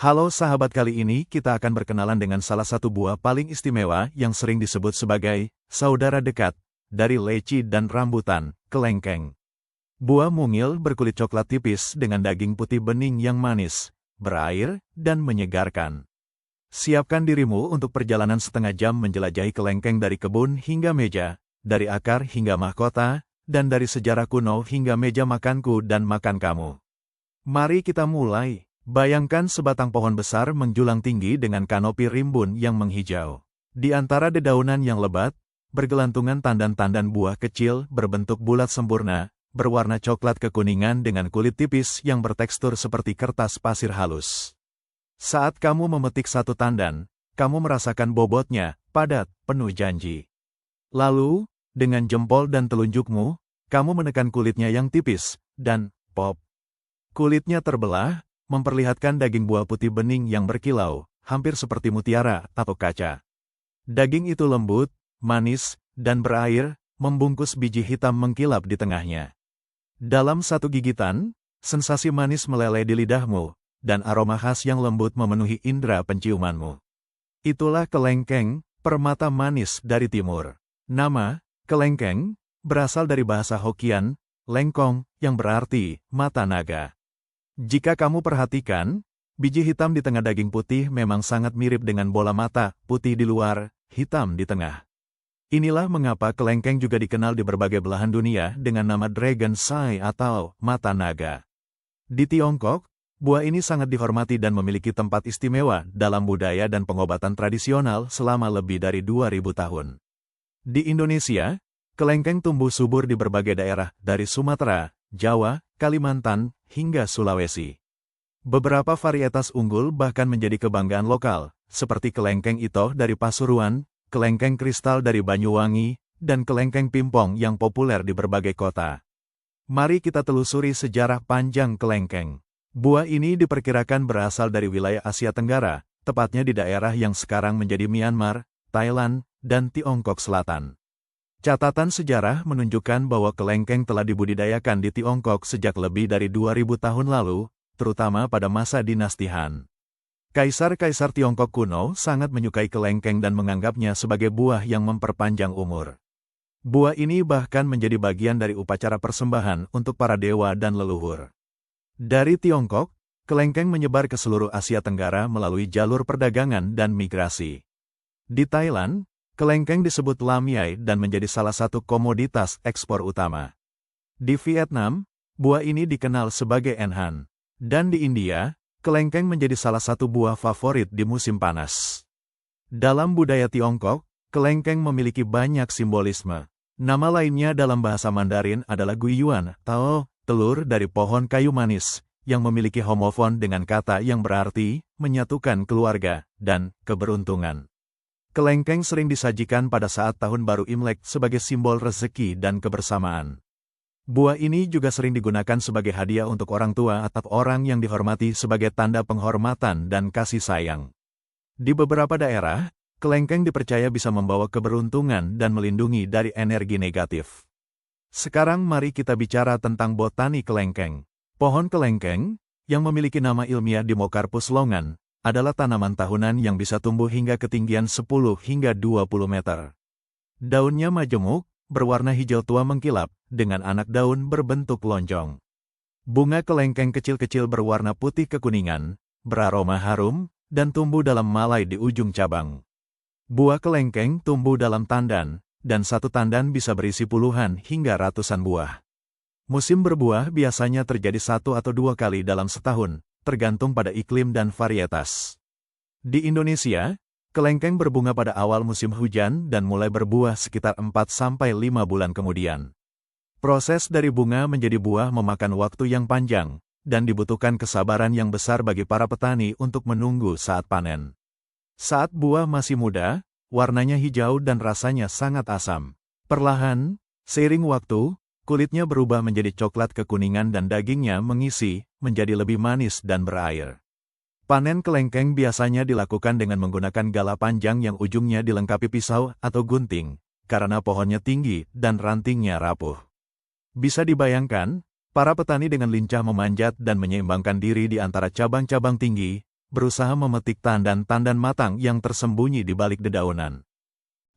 Halo sahabat, kali ini kita akan berkenalan dengan salah satu buah paling istimewa yang sering disebut sebagai saudara dekat dari leci dan rambutan, kelengkeng. Buah mungil berkulit coklat tipis dengan daging putih bening yang manis, berair, dan menyegarkan. Siapkan dirimu untuk perjalanan setengah jam menjelajahi kelengkeng dari kebun hingga meja, dari akar hingga mahkota, dan dari sejarah kuno hingga meja makanku dan makan kamu. Mari kita mulai. Bayangkan sebatang pohon besar menjulang tinggi dengan kanopi rimbun yang menghijau. Di antara dedaunan yang lebat, bergelantungan tandan-tandan buah kecil berbentuk bulat sempurna, berwarna coklat kekuningan dengan kulit tipis yang bertekstur seperti kertas pasir halus. Saat kamu memetik satu tandan, kamu merasakan bobotnya, padat, penuh janji. Lalu, dengan jempol dan telunjukmu, kamu menekan kulitnya yang tipis, dan pop. Kulitnya terbelah, memperlihatkan daging buah putih bening yang berkilau, hampir seperti mutiara atau kaca. Daging itu lembut, manis, dan berair, membungkus biji hitam mengkilap di tengahnya. Dalam satu gigitan, sensasi manis meleleh di lidahmu, dan aroma khas yang lembut memenuhi indera penciumanmu. Itulah kelengkeng, permata manis dari timur. Nama, kelengkeng, berasal dari bahasa Hokkien, lengkong, yang berarti mata naga. Jika kamu perhatikan, biji hitam di tengah daging putih memang sangat mirip dengan bola mata, putih di luar, hitam di tengah. Inilah mengapa kelengkeng juga dikenal di berbagai belahan dunia dengan nama Dragon's Eye atau mata naga. Di Tiongkok, buah ini sangat dihormati dan memiliki tempat istimewa dalam budaya dan pengobatan tradisional selama lebih dari 2000 tahun. Di Indonesia, kelengkeng tumbuh subur di berbagai daerah, dari Sumatera, Jawa, Kalimantan, hingga Sulawesi. Beberapa varietas unggul bahkan menjadi kebanggaan lokal, seperti kelengkeng itoh dari Pasuruan, kelengkeng kristal dari Banyuwangi, dan kelengkeng pimpong yang populer di berbagai kota. Mari kita telusuri sejarah panjang kelengkeng. Buah ini diperkirakan berasal dari wilayah Asia Tenggara, tepatnya di daerah yang sekarang menjadi Myanmar, Thailand, dan Tiongkok Selatan. Catatan sejarah menunjukkan bahwa kelengkeng telah dibudidayakan di Tiongkok sejak lebih dari 2000 tahun lalu, terutama pada masa dinasti Han. Kaisar-kaisar Tiongkok kuno sangat menyukai kelengkeng dan menganggapnya sebagai buah yang memperpanjang umur. Buah ini bahkan menjadi bagian dari upacara persembahan untuk para dewa dan leluhur. Dari Tiongkok, kelengkeng menyebar ke seluruh Asia Tenggara melalui jalur perdagangan dan migrasi. Di Thailand, kelengkeng disebut lam yai dan menjadi salah satu komoditas ekspor utama. Di Vietnam, buah ini dikenal sebagai enhan. Dan di India, kelengkeng menjadi salah satu buah favorit di musim panas. Dalam budaya Tiongkok, kelengkeng memiliki banyak simbolisme. Nama lainnya dalam bahasa Mandarin adalah guiyuan, atau telur dari pohon kayu manis, yang memiliki homofon dengan kata yang berarti menyatukan keluarga dan keberuntungan. Kelengkeng sering disajikan pada saat Tahun Baru Imlek sebagai simbol rezeki dan kebersamaan. Buah ini juga sering digunakan sebagai hadiah untuk orang tua atau orang yang dihormati sebagai tanda penghormatan dan kasih sayang. Di beberapa daerah, kelengkeng dipercaya bisa membawa keberuntungan dan melindungi dari energi negatif. Sekarang mari kita bicara tentang botani kelengkeng. Pohon kelengkeng, yang memiliki nama ilmiah Democarpus longan, adalah tanaman tahunan yang bisa tumbuh hingga ketinggian 10 hingga 20 meter. Daunnya majemuk, berwarna hijau tua mengkilap, dengan anak daun berbentuk lonjong. Bunga kelengkeng kecil-kecil berwarna putih kekuningan, beraroma harum, dan tumbuh dalam malai di ujung cabang. Buah kelengkeng tumbuh dalam tandan, dan satu tandan bisa berisi puluhan hingga ratusan buah. Musim berbuah biasanya terjadi 1 atau 2 kali dalam setahun, tergantung pada iklim dan varietas. Di Indonesia, kelengkeng berbunga pada awal musim hujan dan mulai berbuah sekitar 4-5 bulan kemudian. Proses dari bunga menjadi buah memakan waktu yang panjang, dan dibutuhkan kesabaran yang besar bagi para petani untuk menunggu saat panen. Saat buah masih muda, warnanya hijau dan rasanya sangat asam. Perlahan, seiring waktu, kulitnya berubah menjadi coklat kekuningan dan dagingnya mengisi, menjadi lebih manis dan berair. Panen kelengkeng biasanya dilakukan dengan menggunakan gala panjang yang ujungnya dilengkapi pisau atau gunting, karena pohonnya tinggi dan rantingnya rapuh. Bisa dibayangkan, para petani dengan lincah memanjat dan menyeimbangkan diri di antara cabang-cabang tinggi, berusaha memetik tandan-tandan matang yang tersembunyi di balik dedaunan.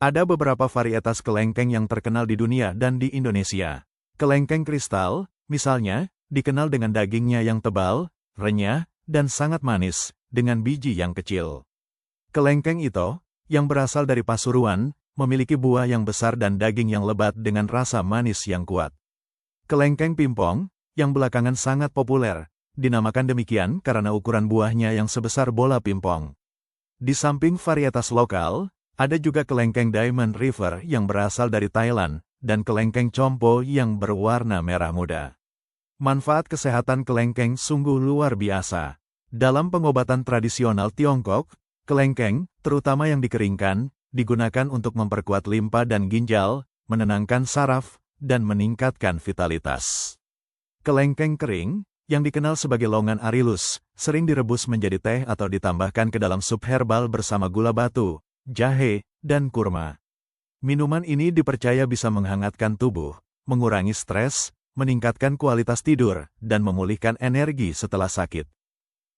Ada beberapa varietas kelengkeng yang terkenal di dunia dan di Indonesia. Kelengkeng kristal, misalnya, dikenal dengan dagingnya yang tebal, renyah, dan sangat manis, dengan biji yang kecil. Kelengkeng ito, yang berasal dari Pasuruan, memiliki buah yang besar dan daging yang lebat dengan rasa manis yang kuat. Kelengkeng pimpong, yang belakangan sangat populer, dinamakan demikian karena ukuran buahnya yang sebesar bola pimpong. Di samping varietas lokal, ada juga kelengkeng Diamond River yang berasal dari Thailand, dan kelengkeng Chompo yang berwarna merah muda. Manfaat kesehatan kelengkeng sungguh luar biasa. Dalam pengobatan tradisional Tiongkok, kelengkeng, terutama yang dikeringkan, digunakan untuk memperkuat limpa dan ginjal, menenangkan saraf, dan meningkatkan vitalitas. Kelengkeng kering, yang dikenal sebagai longan arilus, sering direbus menjadi teh atau ditambahkan ke dalam sup herbal bersama gula batu, jahe, dan kurma. Minuman ini dipercaya bisa menghangatkan tubuh, mengurangi stres, meningkatkan kualitas tidur, dan memulihkan energi setelah sakit.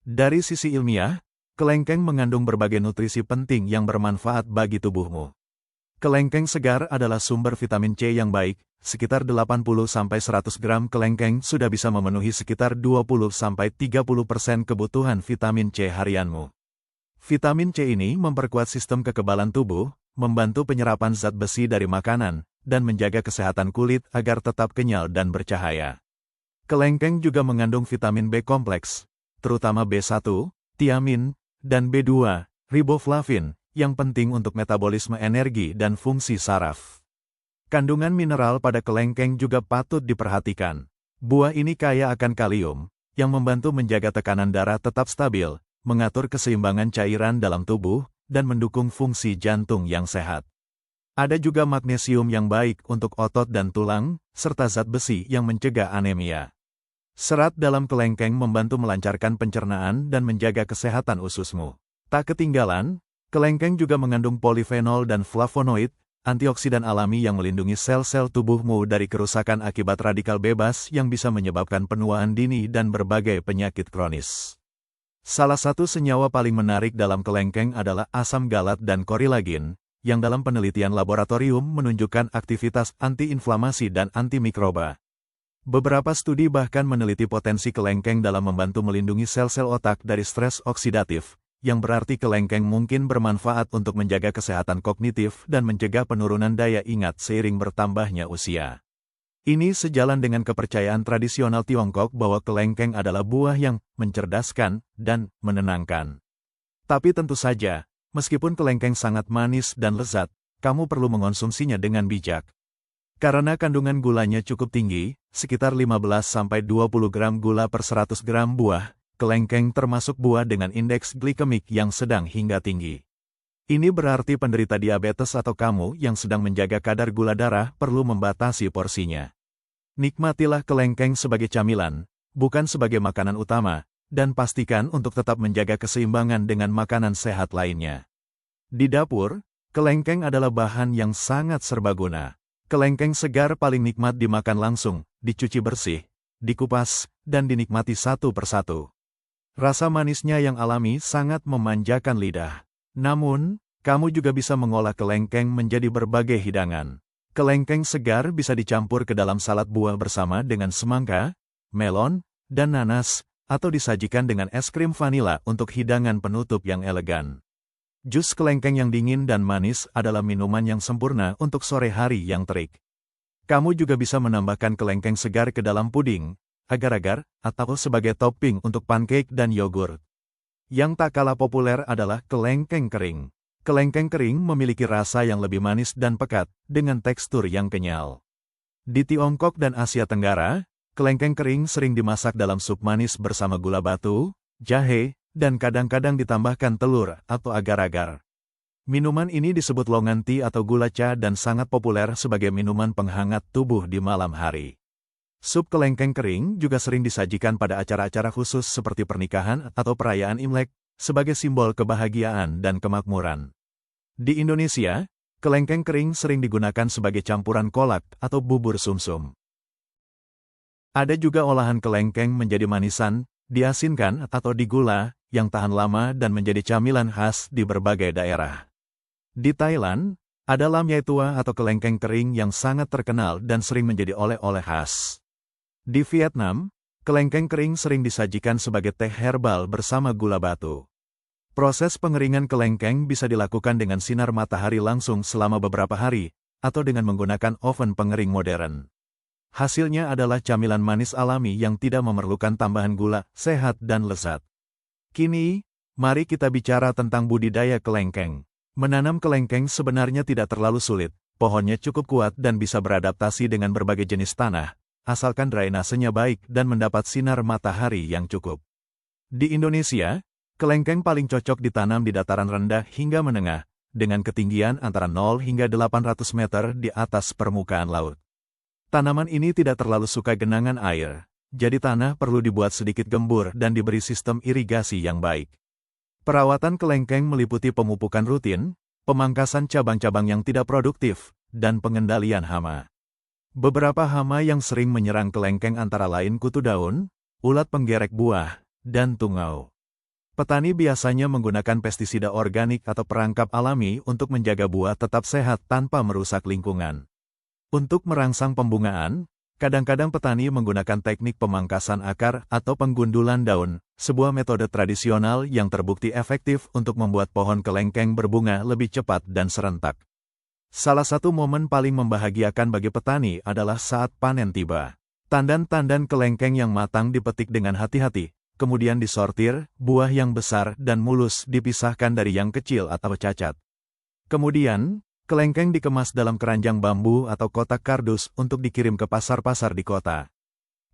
Dari sisi ilmiah, kelengkeng mengandung berbagai nutrisi penting yang bermanfaat bagi tubuhmu. Kelengkeng segar adalah sumber vitamin C yang baik, sekitar 80-100 gram kelengkeng sudah bisa memenuhi sekitar 20-30% kebutuhan vitamin C harianmu. Vitamin C ini memperkuat sistem kekebalan tubuh, membantu penyerapan zat besi dari makanan, dan menjaga kesehatan kulit agar tetap kenyal dan bercahaya. Kelengkeng juga mengandung vitamin B kompleks, terutama B1, tiamin, dan B2, riboflavin, yang penting untuk metabolisme energi dan fungsi saraf. Kandungan mineral pada kelengkeng juga patut diperhatikan. Buah ini kaya akan kalium, yang membantu menjaga tekanan darah tetap stabil, mengatur keseimbangan cairan dalam tubuh, dan mendukung fungsi jantung yang sehat. Ada juga magnesium yang baik untuk otot dan tulang, serta zat besi yang mencegah anemia. Serat dalam kelengkeng membantu melancarkan pencernaan dan menjaga kesehatan ususmu. Tak ketinggalan, kelengkeng juga mengandung polifenol dan flavonoid, antioksidan alami yang melindungi sel-sel tubuhmu dari kerusakan akibat radikal bebas yang bisa menyebabkan penuaan dini dan berbagai penyakit kronis. Salah satu senyawa paling menarik dalam kelengkeng adalah asam galat dan korilagin, yang dalam penelitian laboratorium menunjukkan aktivitas antiinflamasi dan antimikroba. Beberapa studi bahkan meneliti potensi kelengkeng dalam membantu melindungi sel-sel otak dari stres oksidatif, yang berarti kelengkeng mungkin bermanfaat untuk menjaga kesehatan kognitif dan mencegah penurunan daya ingat seiring bertambahnya usia. Ini sejalan dengan kepercayaan tradisional Tiongkok bahwa kelengkeng adalah buah yang mencerdaskan dan menenangkan. Tapi tentu saja, meskipun kelengkeng sangat manis dan lezat, kamu perlu mengonsumsinya dengan bijak. Karena kandungan gulanya cukup tinggi, sekitar 15-20 gram gula per 100 gram buah, kelengkeng termasuk buah dengan indeks glikemik yang sedang hingga tinggi. Ini berarti penderita diabetes atau kamu yang sedang menjaga kadar gula darah perlu membatasi porsinya. Nikmatilah kelengkeng sebagai camilan, bukan sebagai makanan utama, dan pastikan untuk tetap menjaga keseimbangan dengan makanan sehat lainnya. Di dapur, kelengkeng adalah bahan yang sangat serbaguna. Kelengkeng segar paling nikmat dimakan langsung, dicuci bersih, dikupas, dan dinikmati satu persatu. Rasa manisnya yang alami sangat memanjakan lidah. Namun, kamu juga bisa mengolah kelengkeng menjadi berbagai hidangan. Kelengkeng segar bisa dicampur ke dalam salad buah bersama dengan semangka, melon, dan nanas, atau disajikan dengan es krim vanila untuk hidangan penutup yang elegan. Jus kelengkeng yang dingin dan manis adalah minuman yang sempurna untuk sore hari yang terik. Kamu juga bisa menambahkan kelengkeng segar ke dalam puding, agar-agar, atau sebagai topping untuk pancake dan yogurt. Yang tak kalah populer adalah kelengkeng kering. Kelengkeng kering memiliki rasa yang lebih manis dan pekat, dengan tekstur yang kenyal. Di Tiongkok dan Asia Tenggara, kelengkeng kering sering dimasak dalam sup manis bersama gula batu, jahe, dan kadang-kadang ditambahkan telur atau agar-agar. Minuman ini disebut longan tea atau gula cha dan sangat populer sebagai minuman penghangat tubuh di malam hari. Sup kelengkeng kering juga sering disajikan pada acara-acara khusus seperti pernikahan atau perayaan Imlek, sebagai simbol kebahagiaan dan kemakmuran. Di Indonesia, kelengkeng kering sering digunakan sebagai campuran kolak atau bubur sumsum. Ada juga olahan kelengkeng menjadi manisan, diasinkan atau digula, yang tahan lama dan menjadi camilan khas di berbagai daerah. Di Thailand, ada lam yai tua atau kelengkeng kering yang sangat terkenal dan sering menjadi oleh-oleh khas. Di Vietnam, kelengkeng kering sering disajikan sebagai teh herbal bersama gula batu. Proses pengeringan kelengkeng bisa dilakukan dengan sinar matahari langsung selama beberapa hari, atau dengan menggunakan oven pengering modern. Hasilnya adalah camilan manis alami yang tidak memerlukan tambahan gula, sehat dan lezat. Kini, mari kita bicara tentang budidaya kelengkeng. Menanam kelengkeng sebenarnya tidak terlalu sulit, pohonnya cukup kuat dan bisa beradaptasi dengan berbagai jenis tanah, asalkan drainasenya baik dan mendapat sinar matahari yang cukup. Di Indonesia, kelengkeng paling cocok ditanam di dataran rendah hingga menengah, dengan ketinggian antara 0 hingga 800 meter di atas permukaan laut. Tanaman ini tidak terlalu suka genangan air, jadi tanah perlu dibuat sedikit gembur dan diberi sistem irigasi yang baik. Perawatan kelengkeng meliputi pemupukan rutin, pemangkasan cabang-cabang yang tidak produktif, dan pengendalian hama. Beberapa hama yang sering menyerang kelengkeng antara lain kutu daun, ulat penggerek buah, dan tungau. Petani biasanya menggunakan pestisida organik atau perangkap alami untuk menjaga buah tetap sehat tanpa merusak lingkungan. Untuk merangsang pembungaan, kadang-kadang petani menggunakan teknik pemangkasan akar atau penggundulan daun, sebuah metode tradisional yang terbukti efektif untuk membuat pohon kelengkeng berbunga lebih cepat dan serentak. Salah satu momen paling membahagiakan bagi petani adalah saat panen tiba. Tandan-tandan kelengkeng yang matang dipetik dengan hati-hati, kemudian disortir, buah yang besar dan mulus dipisahkan dari yang kecil atau cacat. Kemudian, kelengkeng dikemas dalam keranjang bambu atau kotak kardus untuk dikirim ke pasar-pasar di kota.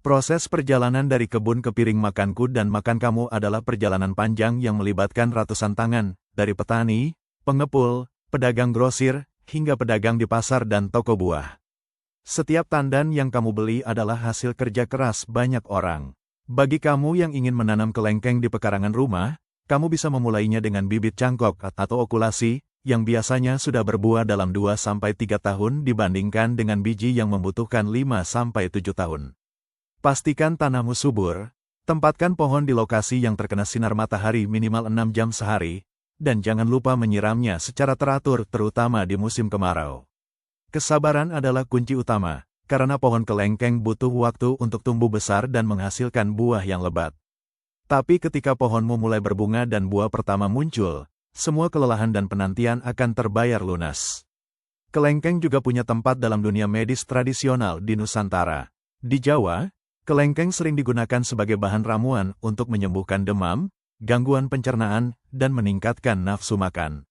Proses perjalanan dari kebun ke piring makanku dan makan kamu adalah perjalanan panjang yang melibatkan ratusan tangan, dari petani, pengepul, pedagang grosir, hingga pedagang di pasar dan toko buah. Setiap tandan yang kamu beli adalah hasil kerja keras banyak orang. Bagi kamu yang ingin menanam kelengkeng di pekarangan rumah, kamu bisa memulainya dengan bibit cangkok atau okulasi, yang biasanya sudah berbuah dalam 2-3 tahun dibandingkan dengan biji yang membutuhkan 5-7 tahun. Pastikan tanahmu subur, tempatkan pohon di lokasi yang terkena sinar matahari minimal 6 jam sehari, dan jangan lupa menyiramnya secara teratur terutama di musim kemarau. Kesabaran adalah kunci utama, karena pohon kelengkeng butuh waktu untuk tumbuh besar dan menghasilkan buah yang lebat. Tapi ketika pohonmu mulai berbunga dan buah pertama muncul, semua kelelahan dan penantian akan terbayar lunas. Kelengkeng juga punya tempat dalam dunia medis tradisional di Nusantara. Di Jawa, kelengkeng sering digunakan sebagai bahan ramuan untuk menyembuhkan demam, gangguan pencernaan, dan meningkatkan nafsu makan.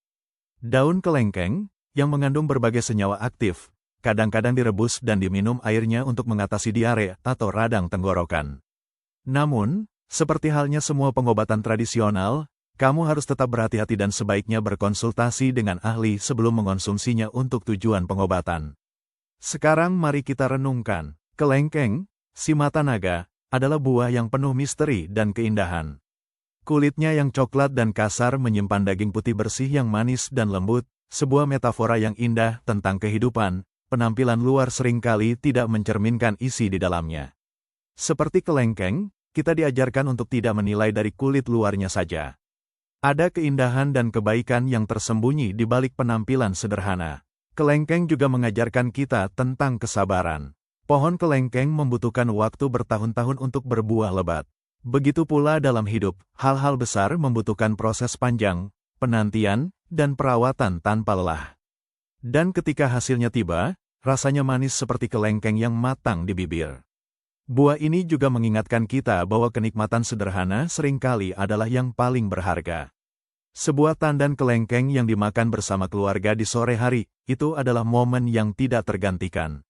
Daun kelengkeng, yang mengandung berbagai senyawa aktif, kadang-kadang direbus dan diminum airnya untuk mengatasi diare atau radang tenggorokan. Namun, seperti halnya semua pengobatan tradisional, kamu harus tetap berhati-hati dan sebaiknya berkonsultasi dengan ahli sebelum mengonsumsinya untuk tujuan pengobatan. Sekarang mari kita renungkan, kelengkeng, si mata naga, adalah buah yang penuh misteri dan keindahan. Kulitnya yang coklat dan kasar menyimpan daging putih bersih yang manis dan lembut, sebuah metafora yang indah tentang kehidupan, penampilan luar seringkali tidak mencerminkan isi di dalamnya. Seperti kelengkeng, kita diajarkan untuk tidak menilai dari kulit luarnya saja. Ada keindahan dan kebaikan yang tersembunyi di balik penampilan sederhana. Kelengkeng juga mengajarkan kita tentang kesabaran. Pohon kelengkeng membutuhkan waktu bertahun-tahun untuk berbuah lebat. Begitu pula dalam hidup, hal-hal besar membutuhkan proses panjang, penantian, dan perawatan tanpa lelah. Dan ketika hasilnya tiba, rasanya manis seperti kelengkeng yang matang di bibir. Buah ini juga mengingatkan kita bahwa kenikmatan sederhana seringkali adalah yang paling berharga. Sebuah tandan kelengkeng yang dimakan bersama keluarga di sore hari, itu adalah momen yang tidak tergantikan.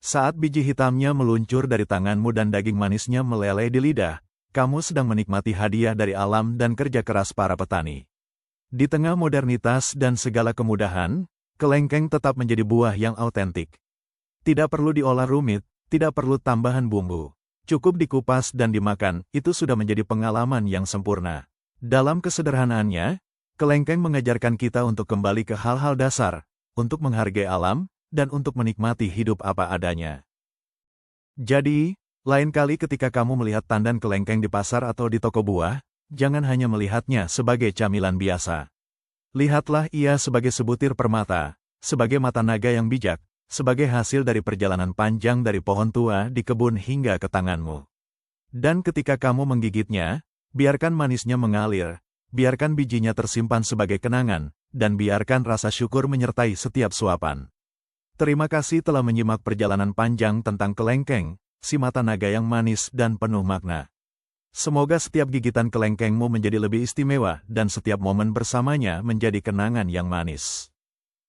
Saat biji hitamnya meluncur dari tanganmu dan daging manisnya meleleh di lidah, kamu sedang menikmati hadiah dari alam dan kerja keras para petani. Di tengah modernitas dan segala kemudahan, kelengkeng tetap menjadi buah yang autentik. Tidak perlu diolah rumit, tidak perlu tambahan bumbu. Cukup dikupas dan dimakan, itu sudah menjadi pengalaman yang sempurna. Dalam kesederhanaannya, kelengkeng mengajarkan kita untuk kembali ke hal-hal dasar, untuk menghargai alam, dan untuk menikmati hidup apa adanya. Jadi, lain kali ketika kamu melihat tandan kelengkeng di pasar atau di toko buah, jangan hanya melihatnya sebagai camilan biasa. Lihatlah ia sebagai sebutir permata, sebagai mata naga yang bijak, sebagai hasil dari perjalanan panjang dari pohon tua di kebun hingga ke tanganmu. Dan ketika kamu menggigitnya, biarkan manisnya mengalir, biarkan bijinya tersimpan sebagai kenangan, dan biarkan rasa syukur menyertai setiap suapan. Terima kasih telah menyimak perjalanan panjang tentang kelengkeng, si mata naga yang manis dan penuh makna. Semoga setiap gigitan kelengkengmu menjadi lebih istimewa dan setiap momen bersamanya menjadi kenangan yang manis.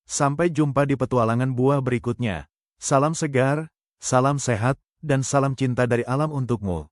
Sampai jumpa di petualangan buah berikutnya. Salam segar, salam sehat, dan salam cinta dari alam untukmu.